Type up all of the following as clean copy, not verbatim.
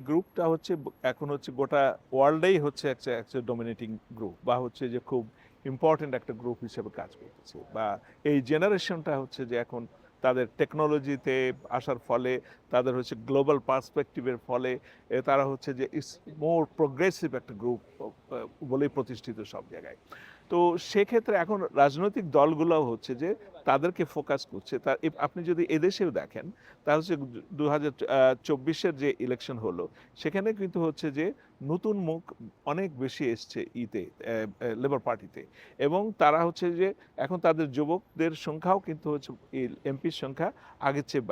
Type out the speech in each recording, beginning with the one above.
গ্রুপটা হচ্ছে এখন হচ্ছে গোটা ওয়ার্ল্ডেই হচ্ছে একটা ডমিনেটিং গ্রুপ বা হচ্ছে যে খুব ইম্পর্টেন্ট একটা গ্রুপ হিসেবে কাজ করতেছে বা এই জেনারেশনটা হচ্ছে যে এখন তাদের টেকনোলজিতে আসার ফলে তাদের হচ্ছে গ্লোবাল পার্সপেক্টিভের ফলে তারা হচ্ছে যে ইস মোর প্রোগ্রেসিভ একটা গ্রুপ বলেই প্রতিষ্ঠিত সব জায়গায়। তো সেক্ষেত্রে এখন রাজনৈতিক দলগুলোও হচ্ছে যে তাদেরকে ফোকাস করছে। আপনি যদি এদেশেও দেখেন তাহলে হচ্ছে ২০২৪-এর যে ইলেকশন হলো সেখানে কিন্তু হচ্ছে যে নতুন মুখ অনেক বেশি এসছে লেবার পার্টিতে এবং তারা হচ্ছে যে এখন তাদের যুবকদের সংখ্যাও কিন্তু হচ্ছে এমপির সংখ্যা আগের চেয়ে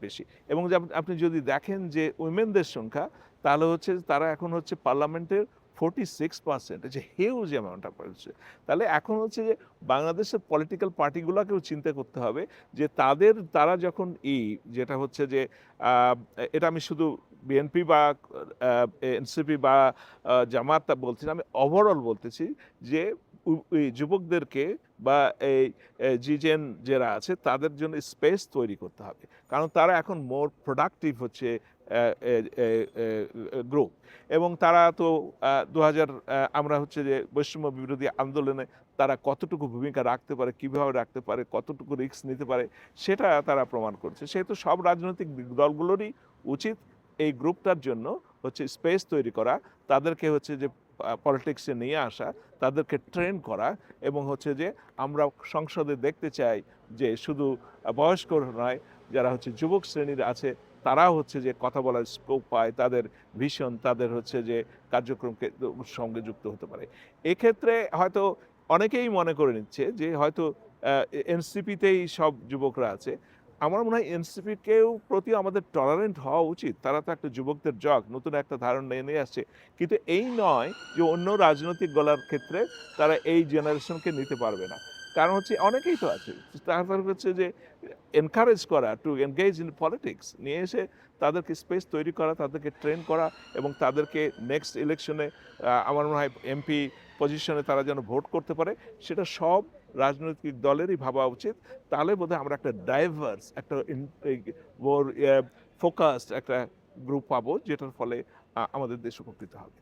বেশি এবং আপনি যদি দেখেন যে উইমেনদের সংখ্যা তাহলে হচ্ছে তারা এখন হচ্ছে পার্লামেন্টের 46%, যে হিউজ অ্যামাউন্ট হচ্ছে। তাহলে এখন হচ্ছে যে বাংলাদেশের পলিটিক্যাল পার্টিগুলোকেও চিন্তা করতে হবে যে তারা যখন যেটা হচ্ছে যে এটা আমি শুধু বিএনপি বা এনসিপি বা জামাত বলছি না, আমি ওভারঅল বলতেছি যে এই যুবকদেরকে বা এই জিজেন যারা আছে তাদের জন্য স্পেস তৈরি করতে হবে, কারণ তারা এখন মোর প্রোডাক্টিভ হচ্ছে গ্রুপ এবং তারা তো ২০০০ আমরা হচ্ছে যে বৈষম্য বিরোধী আন্দোলনে তারা কতটুকু ভূমিকা রাখতে পারে, কীভাবে রাখতে পারে, কতটুকু রিস্ক নিতে পারে সেটা তারা প্রমাণ করছে। সেহেতু সব রাজনৈতিক দলগুলোরই উচিত এই গ্রুপটার জন্য হচ্ছে স্পেস তৈরি করা, তাদেরকে হচ্ছে যে পলিটিক্সে নিয়ে আসা, তাদেরকে ট্রেন করা এবং হচ্ছে যে আমরা সংসদে দেখতে চাই যে শুধু বয়স্ক নয়, যারা হচ্ছে যুবক শ্রেণীর আছে তারাও হচ্ছে যে কথা বলার স্কোপ পায়, তাদের ভিশন, তাদের হচ্ছে যে কার্যক্রমকে সঙ্গে যুক্ত হতে পারে। এক্ষেত্রে হয়তো অনেকেই মনে করে নিচ্ছে যে হয়তো এনসিপিতেই সব যুবকরা আছে। আমার মনে হয় এনসিপিকেও প্রতি আমাদের টলারেন্ট হওয়া উচিত। তারা তো একটা যুবকদের জগ, নতুন একটা ধারণা নিয়ে আসছে। কিন্তু এই নয় যে অন্য রাজনৈতিক দলের ক্ষেত্রে তারা এই জেনারেশনকে নিতে পারবে না। কারণ হচ্ছে অনেকেই তো আছে। তারপর হচ্ছে যে এনকারেজ করা টু এনগেজ ইন পলিটিক্স, নিয়ে এসে তাদেরকে স্পেস তৈরি করা, তাদেরকে ট্রেন করা এবং তাদেরকে নেক্সট ইলেকশনে আমার মনে হয় এমপি পজিশনে তারা যেন ভোট করতে পারে, সেটা সব রাজনৈতিক দলেরই ভাবা উচিত। তাহলে বোধহয় আমরা একটা ডাইভার্স, একটা মোর ফোকাসড একটা গ্রুপ পাবো, যেটার ফলে আমাদের দেশ উপকৃত হবে।